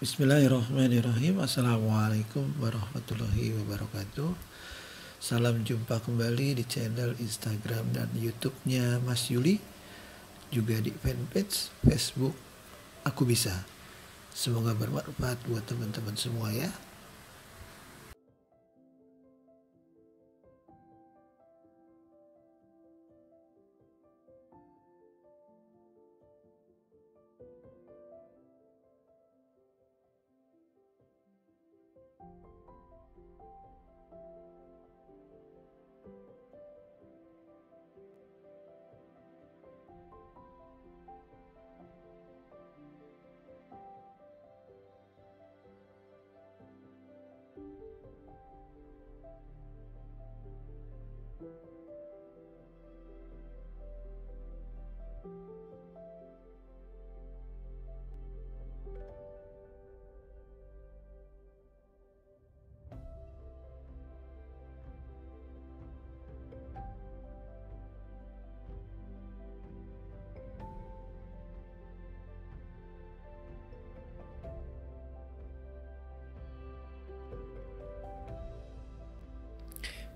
Bismillahirrahmanirrahim. Assalamualaikum warahmatullahi wabarakatuh. Salam jumpa kembali di channel Instagram dan YouTube-nya Mas Yuli, juga di fanpage Facebook Aku Bisa. Semoga bermanfaat buat teman-teman semua ya.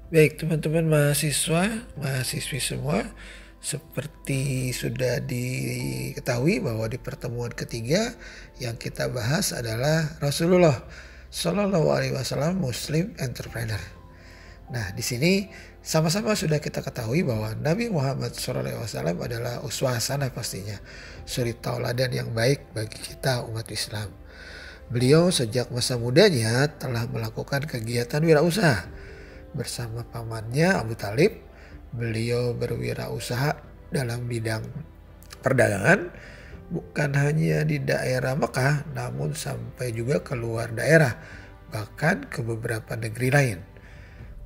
Baik teman-teman mahasiswi semua, seperti sudah diketahui bahwa di pertemuan ketiga yang kita bahas adalah Rasulullah Shallallahu Alaihi Wasallam Muslim Entrepreneur. Nah di sini sama-sama sudah kita ketahui bahwa Nabi Muhammad Shallallahu Alaihi Wasallam adalah uswah hasanah, pastinya suri tauladan yang baik bagi kita umat Islam. Beliau sejak masa mudanya telah melakukan kegiatan wirausaha bersama pamannya Abu Talib. Beliau berwirausaha dalam bidang perdagangan, bukan hanya di daerah Mekah, namun sampai juga keluar daerah, bahkan ke beberapa negeri lain.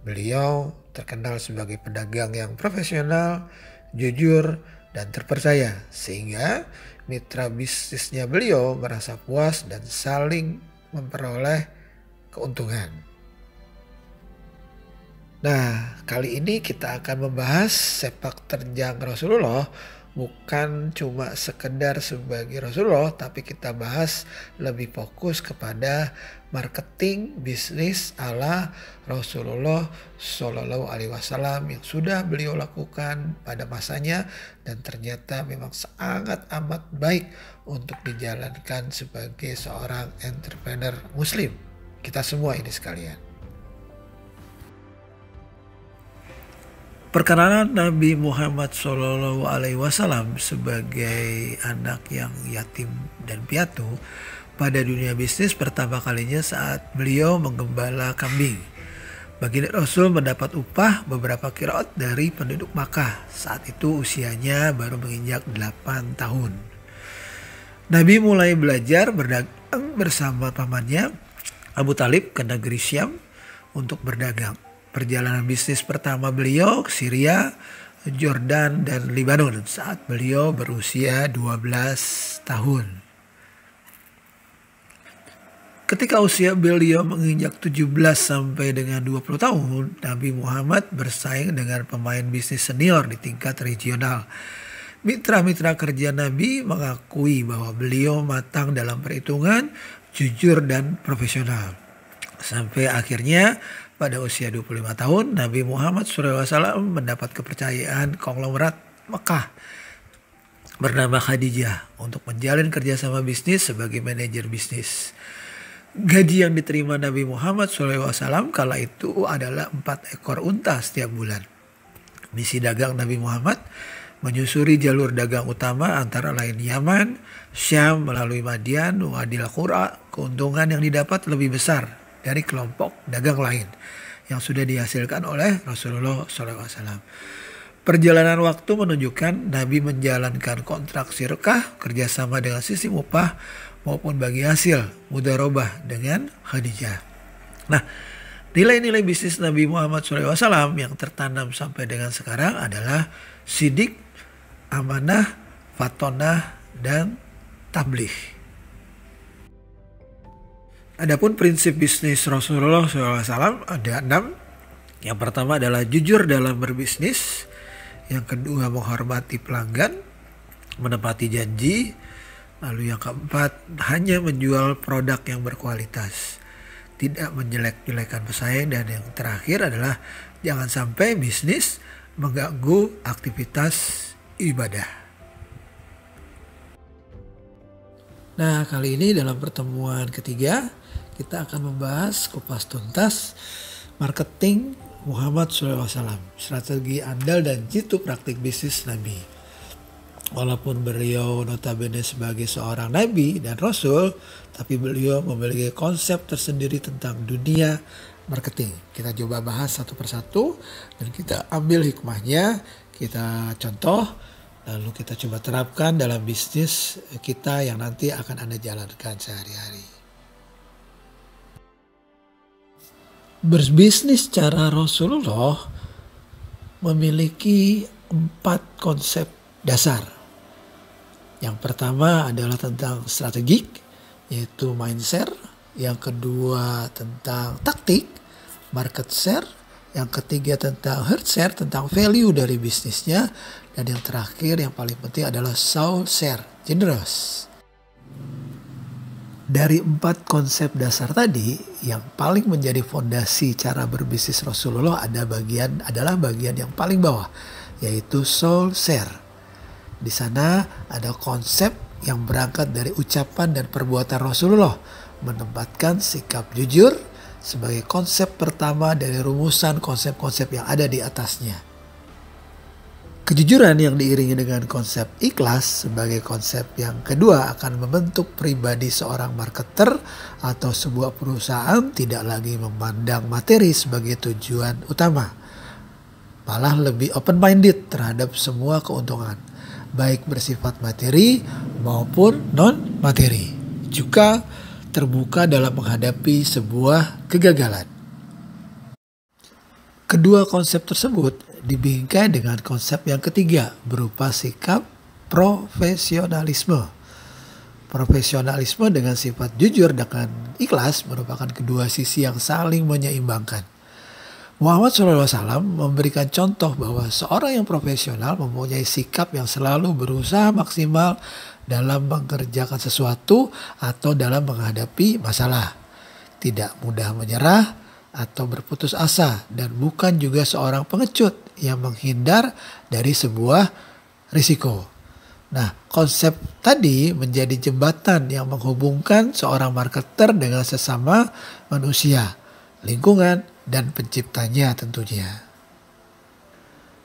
Beliau terkenal sebagai pedagang yang profesional, jujur, dan terpercaya, sehingga mitra bisnisnya beliau merasa puas dan saling memperoleh keuntungan. Nah, kali ini kita akan membahas sepak terjang Rasulullah, bukan cuma sekedar sebagai Rasulullah, tapi kita bahas lebih fokus kepada marketing bisnis ala Rasulullah Shallallahu Alaihi Wasallam yang sudah beliau lakukan pada masanya dan ternyata memang sangat amat baik untuk dijalankan sebagai seorang entrepreneur Muslim. Kita semua ini sekalian. Perkenalan Nabi Muhammad Shallallahu Alaihi Wasallam sebagai anak yang yatim dan piatu pada dunia bisnis pertama kalinya saat beliau menggembala kambing. Baginda Rasul mendapat upah beberapa qiraat dari penduduk Makkah. Saat itu usianya baru menginjak 8 tahun. Nabi mulai belajar berdagang bersama pamannya Abu Talib ke negeri Syam untuk berdagang. Perjalanan bisnis pertama beliau ke Syria, Jordan, dan Lebanon saat beliau berusia 12 tahun. Ketika usia beliau menginjak 17 sampai dengan 20 tahun, Nabi Muhammad bersaing dengan pemain bisnis senior di tingkat regional. Mitra-mitra kerja Nabi mengakui bahwa beliau matang dalam perhitungan, jujur, dan profesional. Sampai akhirnya pada usia 25 tahun, Nabi Muhammad SAW mendapat kepercayaan konglomerat Mekah bernama Khadijah untuk menjalin kerjasama bisnis sebagai manajer bisnis. Gaji yang diterima Nabi Muhammad SAW kala itu adalah 4 ekor unta setiap bulan. Misi dagang Nabi Muhammad menyusuri jalur dagang utama antara lain Yaman, Syam melalui Madian, Wadil Qura. Keuntungan yang didapat lebih besar dari kelompok dagang lain yang sudah dihasilkan oleh Rasulullah SAW. Perjalanan waktu menunjukkan Nabi menjalankan kontrak sirkah, kerjasama dengan sistem upah maupun bagi hasil mudharabah dengan Khadijah. Nah, nilai-nilai bisnis Nabi Muhammad SAW yang tertanam sampai dengan sekarang adalah sidik, amanah, fatonah, dan tabligh. Adapun prinsip bisnis Rasulullah SAW ada 6. Yang pertama adalah jujur dalam berbisnis. Yang kedua menghormati pelanggan, menepati janji, Lalu yang keempat, hanya menjual produk yang berkualitas, tidak menjelek-jelekan pesaing. Dan yang terakhir adalah jangan sampai bisnis mengganggu aktivitas ibadah. Nah, kali ini dalam pertemuan ketiga kita akan membahas kupas tuntas marketing Muhammad SAW, strategi andal dan jitu praktik bisnis Nabi. Walaupun beliau notabene sebagai seorang Nabi dan Rasul, tapi beliau memiliki konsep tersendiri tentang dunia marketing. Kita coba bahas satu persatu dan kita ambil hikmahnya, kita contoh, lalu kita coba terapkan dalam bisnis kita yang nanti akan Anda jalankan sehari-hari. Berbisnis secara Rasulullah memiliki 4 konsep dasar. Yang pertama adalah tentang strategik, yaitu mindset. Yang kedua tentang taktik, market share. Yang ketiga tentang heart share, tentang value dari bisnisnya. Dan yang terakhir yang paling penting adalah soul share, generous. Dari 4 konsep dasar tadi, yang paling menjadi fondasi cara berbisnis Rasulullah adalah bagian yang paling bawah, yaitu soul share. Di sana ada konsep yang berangkat dari ucapan dan perbuatan Rasulullah, menempatkan sikap jujur sebagai konsep pertama dari rumusan konsep-konsep yang ada di atasnya. Kejujuran yang diiringi dengan konsep ikhlas sebagai konsep yang kedua akan membentuk pribadi seorang marketer atau sebuah perusahaan tidak lagi memandang materi sebagai tujuan utama. Malah lebih open-minded terhadap semua keuntungan, baik bersifat materi maupun non-materi. Juga terbuka dalam menghadapi sebuah kegagalan. Kedua konsep tersebut dibingkai dengan konsep yang ketiga berupa sikap profesionalisme. Profesionalisme dengan sifat jujur dengan ikhlas merupakan kedua sisi yang saling menyeimbangkan. Muhammad SAW memberikan contoh bahwa seorang yang profesional mempunyai sikap yang selalu berusaha maksimal dalam mengerjakan sesuatu atau dalam menghadapi masalah. Tidak mudah menyerah atau berputus asa, dan bukan juga seorang pengecut yang menghindar dari sebuah risiko. Nah, konsep tadi menjadi jembatan yang menghubungkan seorang marketer dengan sesama manusia, lingkungan, dan penciptanya tentunya.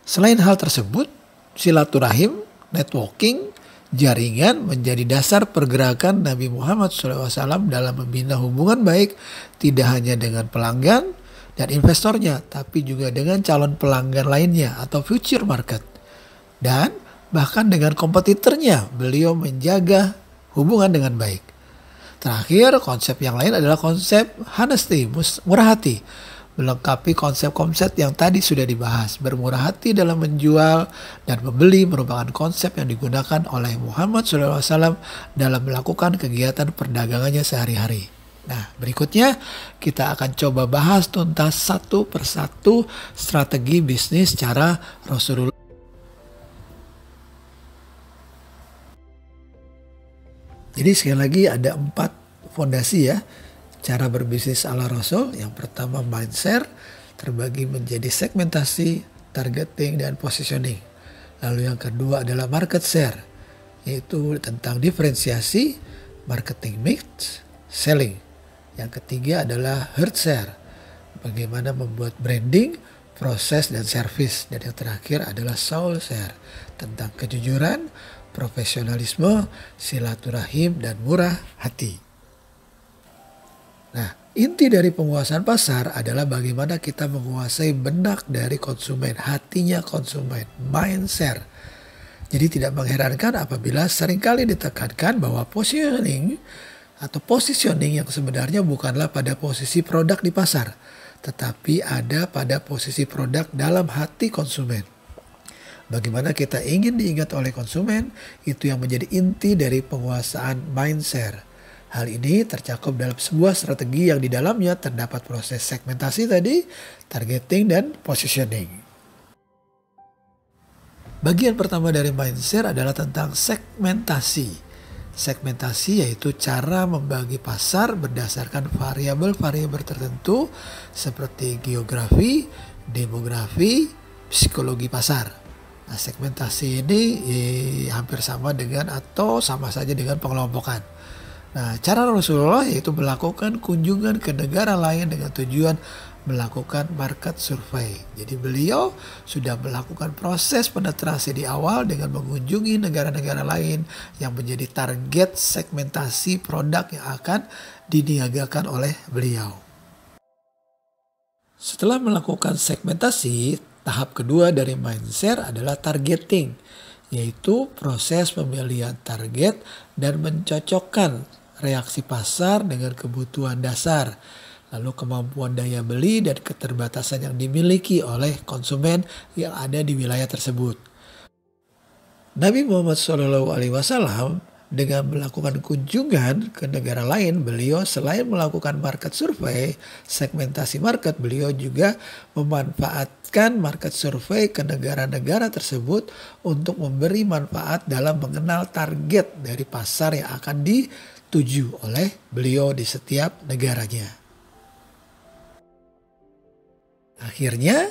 Selain hal tersebut, silaturahim, networking, jaringan menjadi dasar pergerakan Nabi Muhammad SAW dalam membina hubungan baik tidak hanya dengan pelanggan dan investornya, tapi juga dengan calon pelanggan lainnya atau future market. Dan bahkan dengan kompetitornya, beliau menjaga hubungan dengan baik. Terakhir, konsep yang lain adalah konsep honesty, murah hati. Melengkapi konsep-konsep yang tadi sudah dibahas. Bermurah hati dalam menjual dan membeli merupakan konsep yang digunakan oleh Muhammad SAW dalam melakukan kegiatan perdagangannya sehari-hari. Nah, berikutnya kita akan coba bahas tuntas satu persatu strategi bisnis secara Rasulullah. Jadi sekali lagi ada 4 fondasi ya. Cara berbisnis ala Rasul. Yang pertama mindset, terbagi menjadi segmentasi, targeting, dan positioning. Lalu yang kedua adalah market share, yaitu tentang diferensiasi, marketing mix, selling. Yang ketiga adalah heart share, bagaimana membuat branding, proses, dan service. Dan yang terakhir adalah soul share, tentang kejujuran, profesionalisme, silaturahim, dan murah hati. Nah, inti dari penguasaan pasar adalah bagaimana kita menguasai benak dari konsumen, hatinya konsumen, mindset. Jadi tidak mengherankan apabila seringkali ditekankan bahwa positioning atau positioning yang sebenarnya bukanlah pada posisi produk di pasar, tetapi ada pada posisi produk dalam hati konsumen. Bagaimana kita ingin diingat oleh konsumen, itu yang menjadi inti dari penguasaan mindset. Hal ini tercakup dalam sebuah strategi yang di dalamnya terdapat proses segmentasi tadi, targeting, dan positioning. Bagian pertama dari mindset adalah tentang segmentasi. Segmentasi yaitu cara membagi pasar berdasarkan variabel-variabel tertentu seperti geografi, demografi, psikologi pasar. Nah, segmentasi ini hampir sama dengan atau sama saja dengan pengelompokan. Nah, cara Rasulullah yaitu melakukan kunjungan ke negara lain dengan tujuan melakukan market survey. Jadi beliau sudah melakukan proses penetrasi di awal dengan mengunjungi negara-negara lain yang menjadi target segmentasi produk yang akan diniagakan oleh beliau. Setelah melakukan segmentasi, tahap kedua dari mindset adalah targeting, yaitu proses pemilihan target dan mencocokkan reaksi pasar dengan kebutuhan dasar, lalu kemampuan daya beli dan keterbatasan yang dimiliki oleh konsumen yang ada di wilayah tersebut. Nabi Muhammad SAW dengan melakukan kunjungan ke negara lain, beliau selain melakukan market survey, segmentasi market, beliau juga memanfaatkan market survey ke negara-negara tersebut untuk memberi manfaat dalam mengenal target dari pasar yang akan dituju oleh beliau di setiap negaranya. Akhirnya,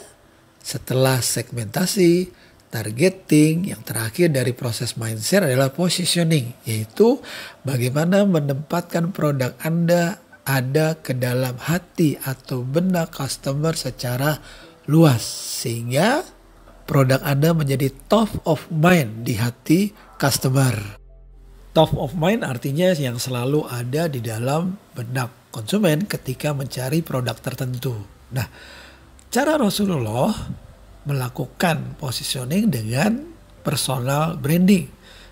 setelah segmentasi, targeting, yang terakhir dari proses mindset adalah positioning, yaitu bagaimana menempatkan produk Anda ada ke dalam hati atau benak customer secara luas, sehingga produk Anda menjadi top of mind di hati customer. Top of mind artinya yang selalu ada di dalam benak konsumen ketika mencari produk tertentu. Nah, cara Rasulullah melakukan positioning dengan personal branding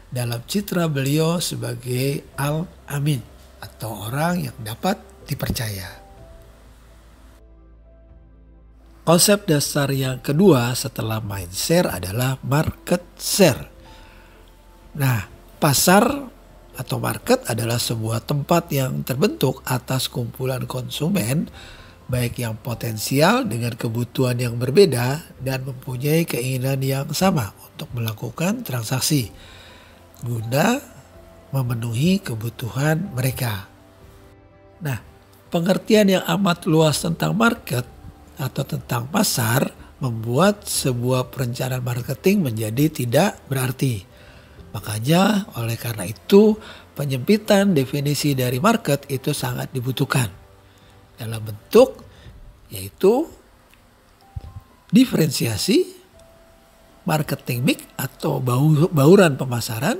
dalam citra beliau sebagai Al-Amin atau orang yang dapat dipercaya. Konsep dasar yang kedua setelah mind share adalah market share. Nah, pasar atau market adalah sebuah tempat yang terbentuk atas kumpulan konsumen baik yang potensial dengan kebutuhan yang berbeda dan mempunyai keinginan yang sama untuk melakukan transaksi guna memenuhi kebutuhan mereka. Nah, pengertian yang amat luas tentang market atau tentang pasar membuat sebuah perencanaan marketing menjadi tidak berarti. Makanya oleh karena itu penyempitan definisi dari market itu sangat dibutuhkan dalam bentuk yaitu diferensiasi, marketing mix atau bauran pemasaran,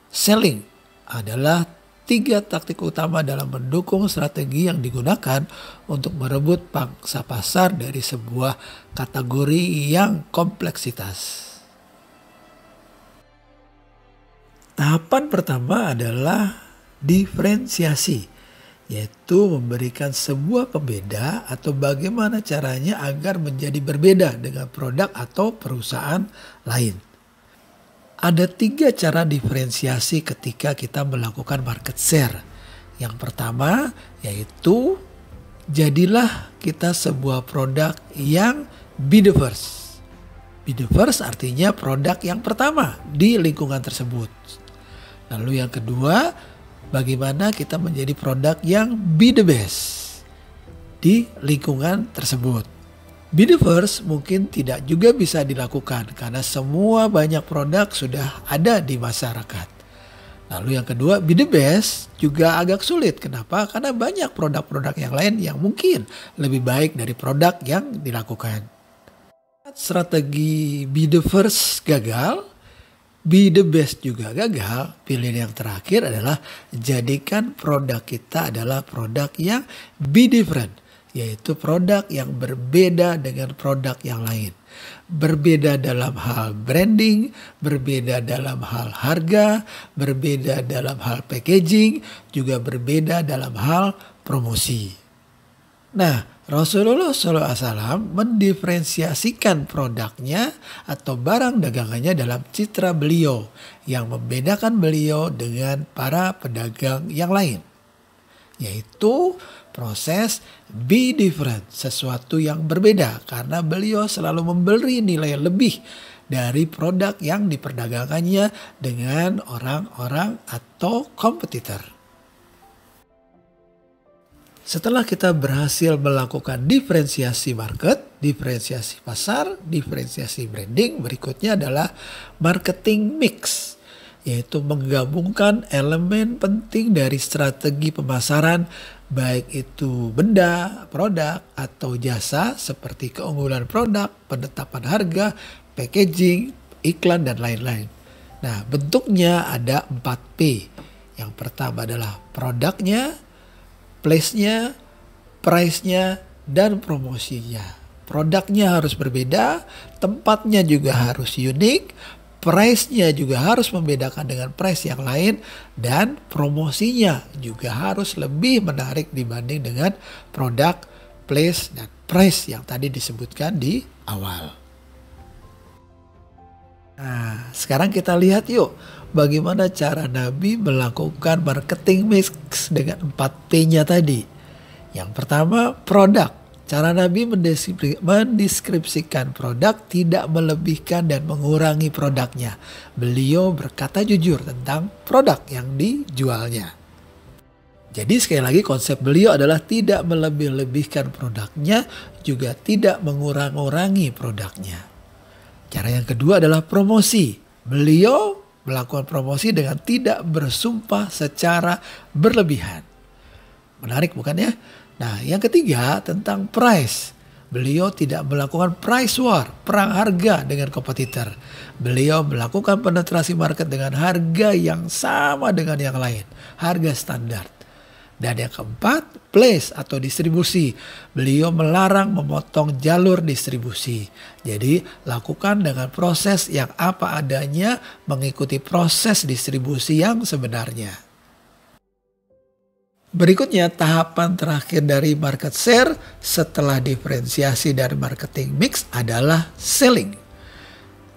selling adalah 3 taktik utama dalam mendukung strategi yang digunakan untuk merebut pangsa pasar dari sebuah kategori yang kompleksitas. Tahapan pertama adalah diferensiasi, yaitu memberikan sebuah pembeda atau bagaimana caranya agar menjadi berbeda dengan produk atau perusahaan lain. Ada 3 cara diferensiasi ketika kita melakukan market share. Yang pertama yaitu jadilah kita sebuah produk yang be the first. Be the first artinya produk yang pertama di lingkungan tersebut. Lalu yang kedua, bagaimana kita menjadi produk yang be the best di lingkungan tersebut. Be the first mungkin tidak juga bisa dilakukan karena semua banyak produk sudah ada di masyarakat. Lalu yang kedua, be the best juga agak sulit. Kenapa? Karena banyak produk-produk yang lain yang mungkin lebih baik dari produk yang dilakukan. Strategi be the first gagal, be the best juga gagal. Pilihan yang terakhir adalah jadikan produk kita adalah produk yang be different, yaitu produk yang berbeda dengan produk yang lain. Berbeda dalam hal branding, berbeda dalam hal harga, berbeda dalam hal packaging, juga berbeda dalam hal promosi. Nah, Rasulullah SAW mendiferensiasikan produknya atau barang dagangannya dalam citra beliau yang membedakan beliau dengan para pedagang yang lain, yaitu proses be different, sesuatu yang berbeda karena beliau selalu memberi nilai lebih dari produk yang diperdagangkannya dengan orang-orang atau kompetitor. Setelah kita berhasil melakukan diferensiasi market, diferensiasi pasar, diferensiasi branding, berikutnya adalah marketing mix, yaitu menggabungkan elemen penting dari strategi pemasaran, baik itu benda, produk, atau jasa seperti keunggulan produk, penetapan harga, packaging, iklan, dan lain-lain. Nah, bentuknya ada 4P. Yang pertama adalah produknya, place-nya, price-nya, dan promosinya. Produknya harus berbeda, tempatnya juga harus unik, price-nya juga harus membedakan dengan price yang lain, dan promosinya juga harus lebih menarik dibanding dengan produk, place, dan price yang tadi disebutkan di awal. Nah, sekarang kita lihat yuk bagaimana cara Nabi melakukan marketing mix dengan 4P-nya tadi. Yang pertama, produk. Cara Nabi mendeskripsikan produk, tidak melebihkan dan mengurangi produknya. Beliau berkata jujur tentang produk yang dijualnya. Jadi sekali lagi konsep beliau adalah tidak melebih-lebihkan produknya, juga tidak mengurang-urangi produknya. Cara yang kedua adalah promosi. Beliau melakukan promosi dengan tidak bersumpah secara berlebihan. Menarik bukan ya? Nah, yang ketiga tentang price. Beliau tidak melakukan price war, perang harga dengan kompetitor. Beliau melakukan penetrasi market dengan harga yang sama dengan yang lain, harga standar. Dan yang keempat, place atau distribusi. Beliau melarang memotong jalur distribusi. Jadi lakukan dengan proses yang apa adanya, mengikuti proses distribusi yang sebenarnya. Berikutnya tahapan terakhir dari market share setelah diferensiasi dari marketing mix adalah selling.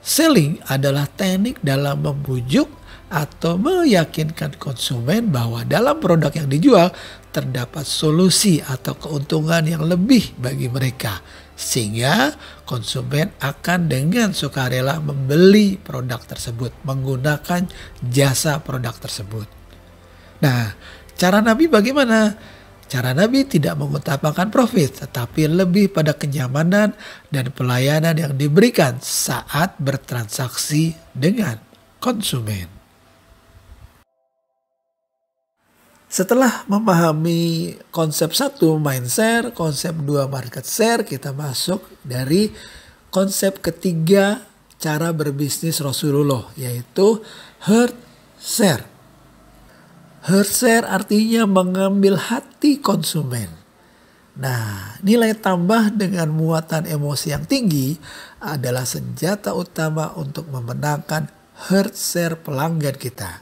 Selling adalah teknik dalam membujuk atau meyakinkan konsumen bahwa dalam produk yang dijual terdapat solusi atau keuntungan yang lebih bagi mereka. Sehingga konsumen akan dengan sukarela membeli produk tersebut, menggunakan jasa produk tersebut. Nah, cara Nabi bagaimana? Cara Nabi tidak mengutamakan profit, tetapi lebih pada kenyamanan dan pelayanan yang diberikan saat bertransaksi dengan konsumen. Setelah memahami konsep 1 mind share, konsep 2 market share, kita masuk dari konsep ketiga cara berbisnis Rasulullah, yaitu heart share. Heart share artinya mengambil hati konsumen. Nah, nilai tambah dengan muatan emosi yang tinggi adalah senjata utama untuk memenangkan heart share pelanggan kita.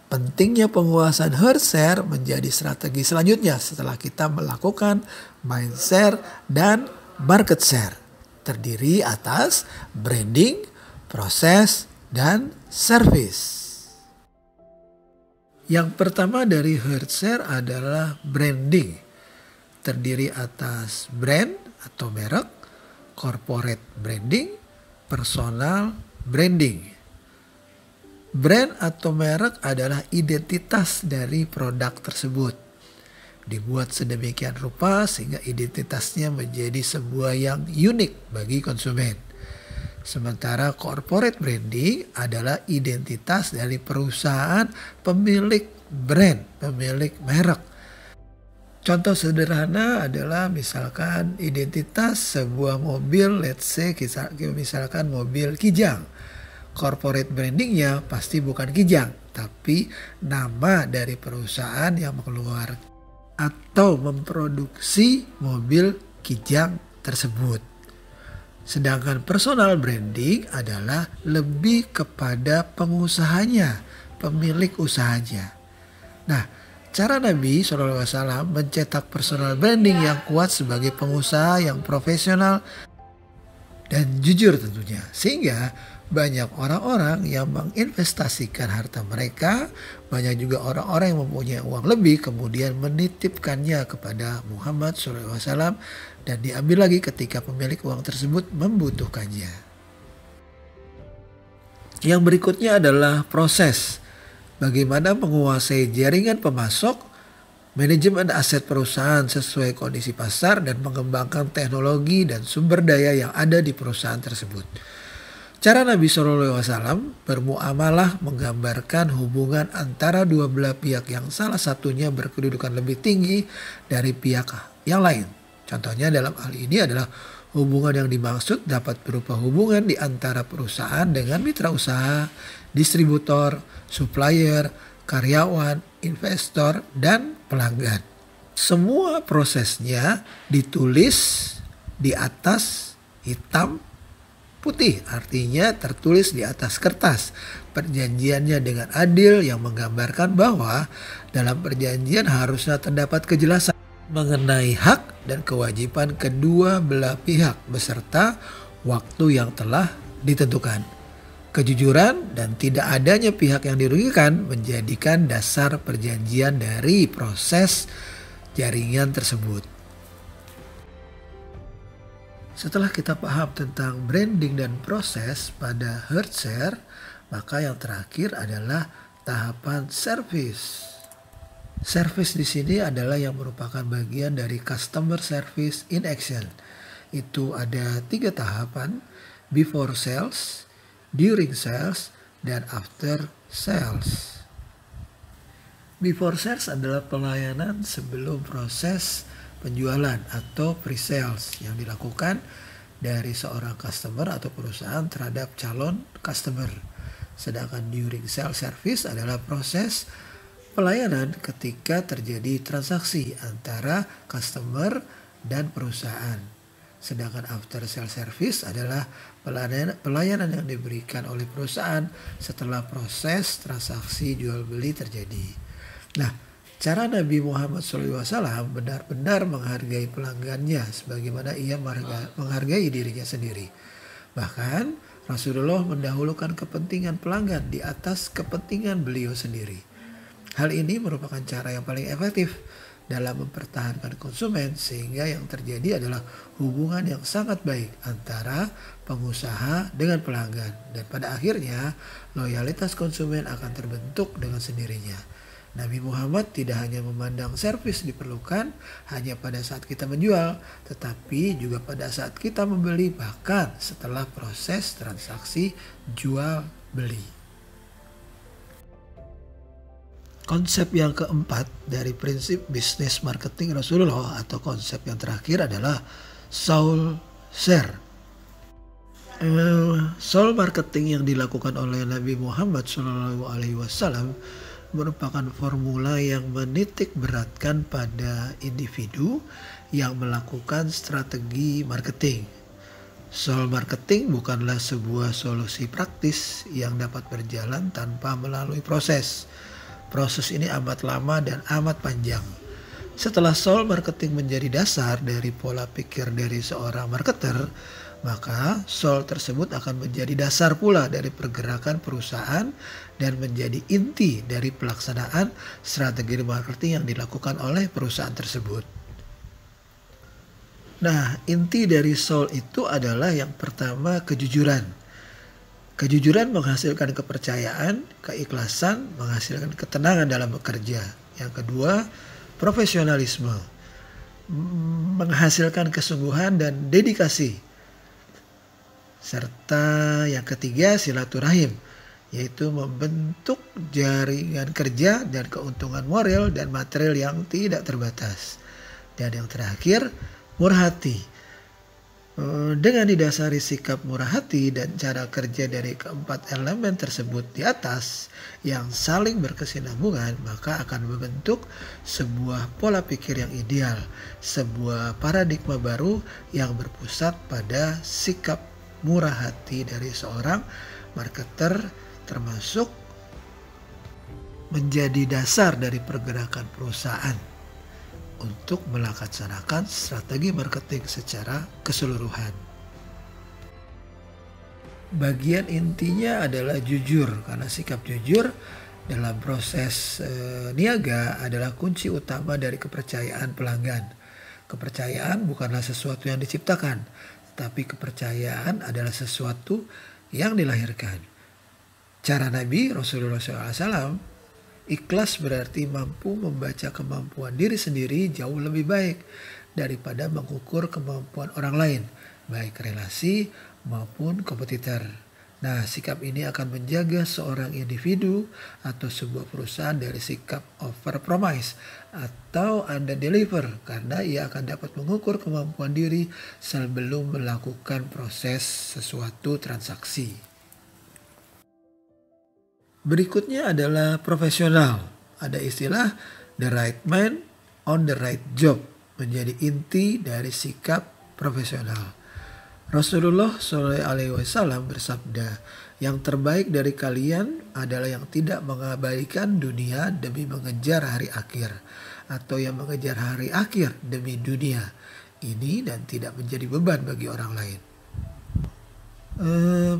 Pentingnya penguasaan heart share menjadi strategi selanjutnya setelah kita melakukan mind share dan market share. Terdiri atas branding, proses, dan service. Yang pertama dari heart share adalah branding. Terdiri atas brand atau merek, corporate branding, personal branding. Brand atau merek adalah identitas dari produk tersebut. Dibuat sedemikian rupa sehingga identitasnya menjadi sebuah yang unik bagi konsumen. Sementara corporate branding adalah identitas dari perusahaan pemilik brand, pemilik merek. Contoh sederhana adalah misalkan identitas sebuah mobil, let's say misalkan mobil Kijang. Corporate brandingnya pasti bukan Kijang, tapi nama dari perusahaan yang mengeluarkan atau memproduksi mobil Kijang tersebut. Sedangkan personal branding adalah lebih kepada pengusahanya, pemilik usahanya. Nah, cara Nabi SAW mencetak personal branding yang kuat sebagai pengusaha yang profesional dan jujur tentunya. Sehingga banyak orang-orang yang menginvestasikan harta mereka, banyak juga orang-orang yang mempunyai uang lebih kemudian menitipkannya kepada Muhammad SAW dan diambil lagi ketika pemilik uang tersebut membutuhkannya. Yang berikutnya adalah proses. Bagaimana menguasai jaringan pemasok, manajemen aset perusahaan sesuai kondisi pasar, dan mengembangkan teknologi dan sumber daya yang ada di perusahaan tersebut. Cara Nabi SAW bermuamalah menggambarkan hubungan antara dua belah pihak yang salah satunya berkedudukan lebih tinggi dari pihak yang lain. Contohnya dalam hal ini adalah hubungan yang dimaksud dapat berupa hubungan di antara perusahaan dengan mitra usaha, distributor, supplier, karyawan, investor, dan pelanggan. Semua prosesnya ditulis di atas hitam putih, artinya tertulis di atas kertas. Perjanjiannya dengan adil yang menggambarkan bahwa dalam perjanjian harusnya terdapat kejelasan mengenai hak dan kewajiban kedua belah pihak beserta waktu yang telah ditentukan. Kejujuran dan tidak adanya pihak yang dirugikan menjadikan dasar perjanjian dari proses jaringan tersebut. Setelah kita paham tentang branding dan proses pada Heartshare, maka yang terakhir adalah tahapan service. Service di sini adalah yang merupakan bagian dari customer service in action. Itu ada 3 tahapan: before sales, during sales, dan after sales. Before sales adalah pelayanan sebelum proses penjualan atau pre-sales yang dilakukan dari seorang customer atau perusahaan terhadap calon customer. Sedangkan during sales service adalah proses pelayanan ketika terjadi transaksi antara customer dan perusahaan. Sedangkan after sales service adalah pelayanan yang diberikan oleh perusahaan setelah proses transaksi jual beli terjadi. Nah, cara Nabi Muhammad SAW benar-benar menghargai pelanggannya sebagaimana ia menghargai dirinya sendiri. Bahkan Rasulullah mendahulukan kepentingan pelanggan di atas kepentingan beliau sendiri. Hal ini merupakan cara yang paling efektif dalam mempertahankan konsumen, sehingga yang terjadi adalah hubungan yang sangat baik antara pengusaha dengan pelanggan, dan pada akhirnya loyalitas konsumen akan terbentuk dengan sendirinya. Nabi Muhammad tidak hanya memandang servis diperlukan hanya pada saat kita menjual, tetapi juga pada saat kita membeli, bahkan setelah proses transaksi jual beli. Konsep yang keempat dari prinsip bisnis marketing Rasulullah atau konsep yang terakhir adalah soul share. Soul marketing yang dilakukan oleh Nabi Muhammad SAW merupakan formula yang menitik beratkan pada individu yang melakukan strategi marketing. Soul marketing bukanlah sebuah solusi praktis yang dapat berjalan tanpa melalui proses. Proses ini amat lama dan amat panjang. Setelah soul marketing menjadi dasar dari pola pikir dari seorang marketer, maka soul tersebut akan menjadi dasar pula dari pergerakan perusahaan dan menjadi inti dari pelaksanaan strategi marketing yang dilakukan oleh perusahaan tersebut. Nah, inti dari soul itu adalah yang pertama, kejujuran. Kejujuran menghasilkan kepercayaan, keikhlasan menghasilkan ketenangan dalam bekerja. Yang kedua, profesionalisme menghasilkan kesungguhan dan dedikasi. Serta yang ketiga, silaturahim, yaitu membentuk jaringan kerja dan keuntungan moral dan material yang tidak terbatas. Dan yang terakhir, murah hati. Dengan didasari sikap murah hati dan cara kerja dari keempat elemen tersebut di atas yang saling berkesinambungan, maka akan membentuk sebuah pola pikir yang ideal, sebuah paradigma baru yang berpusat pada sikap murah hati dari seorang marketer, termasuk menjadi dasar dari pergerakan perusahaan untuk melaksanakan strategi marketing secara keseluruhan. Bagian intinya adalah jujur, karena sikap jujur dalam proses niaga adalah kunci utama dari kepercayaan pelanggan. Kepercayaan bukanlah sesuatu yang diciptakan, tapi kepercayaan adalah sesuatu yang dilahirkan. Cara Nabi Rasulullah SAW, ikhlas berarti mampu membaca kemampuan diri sendiri jauh lebih baik daripada mengukur kemampuan orang lain, baik relasi maupun kompetitor. Nah, sikap ini akan menjaga seorang individu atau sebuah perusahaan dari sikap overpromise atau under-deliver, karena ia akan dapat mengukur kemampuan diri sebelum melakukan proses sesuatu transaksi. Berikutnya adalah profesional. Ada istilah the right man on the right job, menjadi inti dari sikap profesional. Rasulullah SAW bersabda, yang terbaik dari kalian adalah yang tidak mengabaikan dunia demi mengejar hari akhir, atau yang mengejar hari akhir demi dunia ini dan tidak menjadi beban bagi orang lain.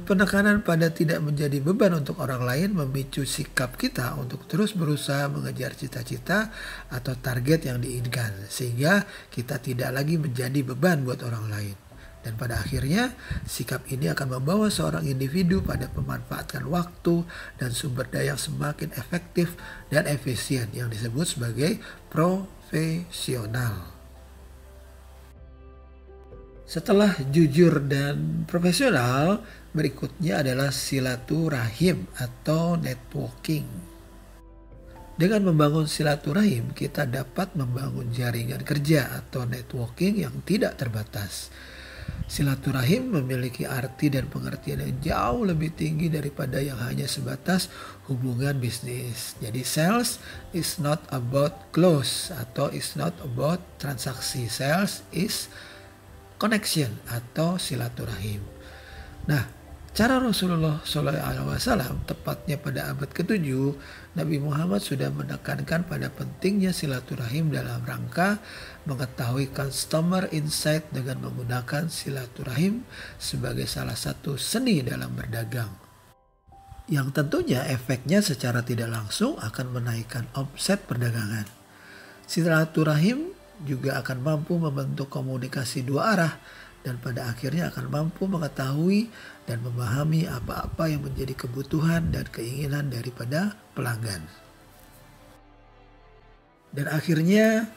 Penekanan pada tidak menjadi beban untuk orang lain memicu sikap kita untuk terus berusaha mengejar cita-cita atau target yang diinginkan, sehingga kita tidak lagi menjadi beban buat orang lain. Dan pada akhirnya sikap ini akan membawa seorang individu pada memanfaatkan waktu dan sumber daya yang semakin efektif dan efisien, yang disebut sebagai profesional. Setelah jujur dan profesional, berikutnya adalah silaturahim atau networking. Dengan membangun silaturahim, kita dapat membangun jaringan kerja atau networking yang tidak terbatas. Silaturahim memiliki arti dan pengertian yang jauh lebih tinggi daripada yang hanya sebatas hubungan bisnis. Jadi sales is not about close atau is not about transaksi. Sales is connection atau silaturahim. Nah, cara Rasulullah SAW tepatnya pada abad ke-7, Nabi Muhammad sudah menekankan pada pentingnya silaturahim dalam rangka mengetahui customer insight dengan menggunakan silaturahim sebagai salah satu seni dalam berdagang. Yang tentunya efeknya secara tidak langsung akan menaikkan omset perdagangan. Silaturahim juga akan mampu membentuk komunikasi dua arah dan pada akhirnya akan mampu mengetahui dan memahami apa-apa yang menjadi kebutuhan dan keinginan daripada pelanggan. Dan akhirnya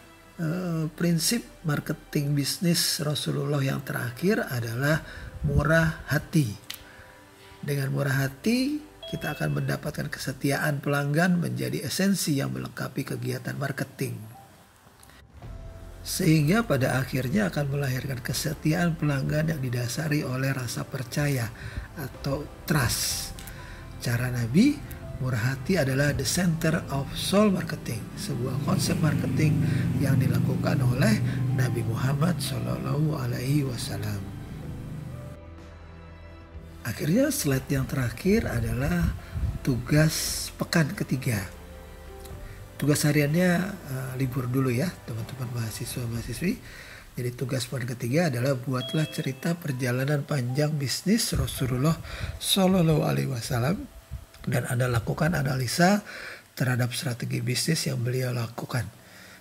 prinsip marketing bisnis Rasulullah yang terakhir adalah murah hati. Dengan murah hati kita akan mendapatkan kesetiaan pelanggan menjadi esensi yang melengkapi kegiatan marketing. Sehingga pada akhirnya akan melahirkan kesetiaan pelanggan yang didasari oleh rasa percaya atau trust. Cara Nabi, murah hati adalah the center of soul marketing, sebuah konsep marketing yang dilakukan oleh Nabi Muhammad SAW. Akhirnya slide yang terakhir adalah tugas pekan ketiga. Tugas hariannya libur dulu ya teman-teman mahasiswa-mahasiswi. Jadi tugas pekan ketiga adalah buatlah cerita perjalanan panjang bisnis Rasulullah SAW dan Anda lakukan analisa terhadap strategi bisnis yang beliau lakukan.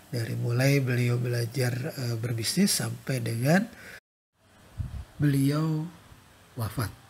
Dari mulai beliau belajar berbisnis sampai dengan beliau wafat.